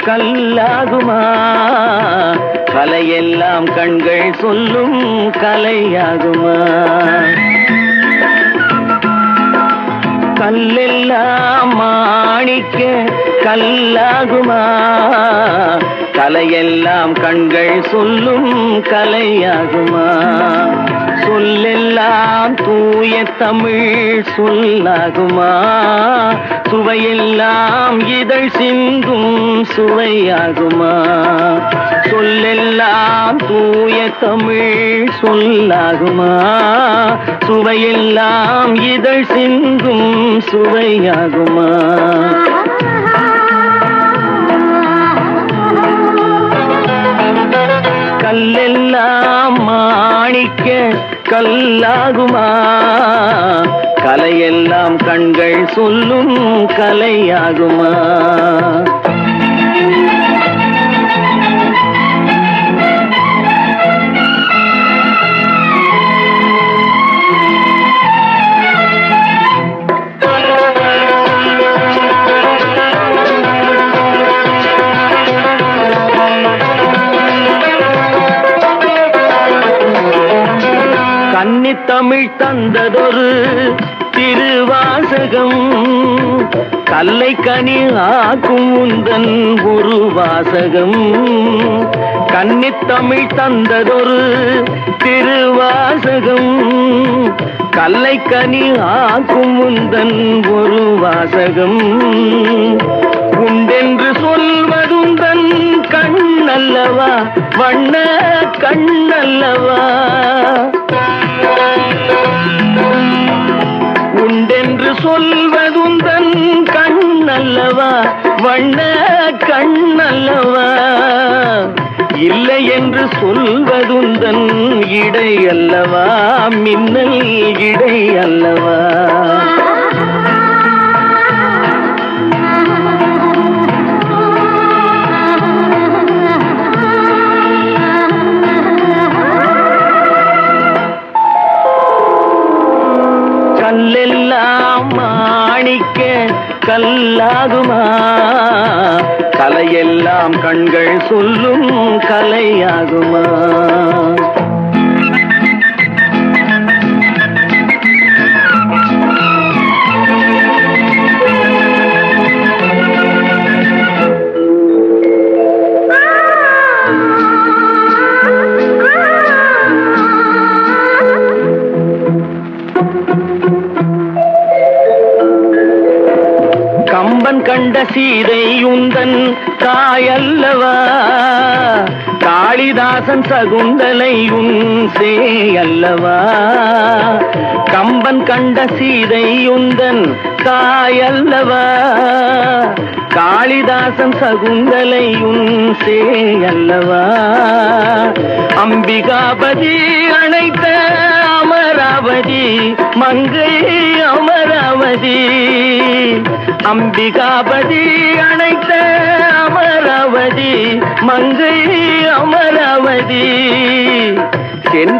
கல்லாகுமா? கலையெல்லாம் கண்கள் சொல்லும் கலையாகுமா? கல்லெல்லாம் மாணிக்க கல்லாகுமா? கலையெல்லாம் கண்கள் சொல்லும் கலையாகுமா? சொல்லெல்லாம் தூய தமிழ் சொல்லாகுமா? சுவையெல்லாம் இதழ் சிந்தும் சுவையாகுமா? சொல்லெல்லாம் தூய தமிழ் சொல்லாகுமா? சுவையெல்லாம் இதழ் சிந்தும் சுவையாகுமா? கல்லெல்லாம் மாணிக்க கல்லாகுமா? கலையெல்லாம் கண்கள் சொல்லும் கலையாகுமா? தமிழ் தந்ததொரு திருவாசகம், கல்லை கனி ஆக்கும் உந்தன் ஒரு வாசகம். கன்னித்தமிழ் தந்ததொரு திருவாசகம், கல்லை கனி ஆக்கும் உந்தன் ஒரு வாசகம். உண்டென்று சொல்வதுந்தன் கண்ணல்லவா, வண்ண கண்ணல்லவா? உண்டென்று சொல்வதுந்தன் கண்ணல்லவா, வண்ண கண்ணல்லவா? இல்லை என்று சொல்வதுந்தன் இடை அல்லவா, மின்னல் இடை அல்லவா? கல்லெல்லாம் மாணிக்க கல்லாகுமா? கலையெல்லாம் கண்கள் சொல்லும் கலையாகுமா? கம்பன் கண்ட சீதை உந்தன் தாயல்லவா, காளிதாசன் சகுந்தலை உன் சேயல்லவா? கம்பன் கண்ட சீதை உந்தன் தாயல்லவா, காளிதாசன் சகுந்தலை உன் சேயல்லவா? அம்பிகாபதி அணைத்த அமராவதி மங்கை அமராவதி, அம்பிகாபதி அணைத்த அமராவதி மங்கை அமராவதி.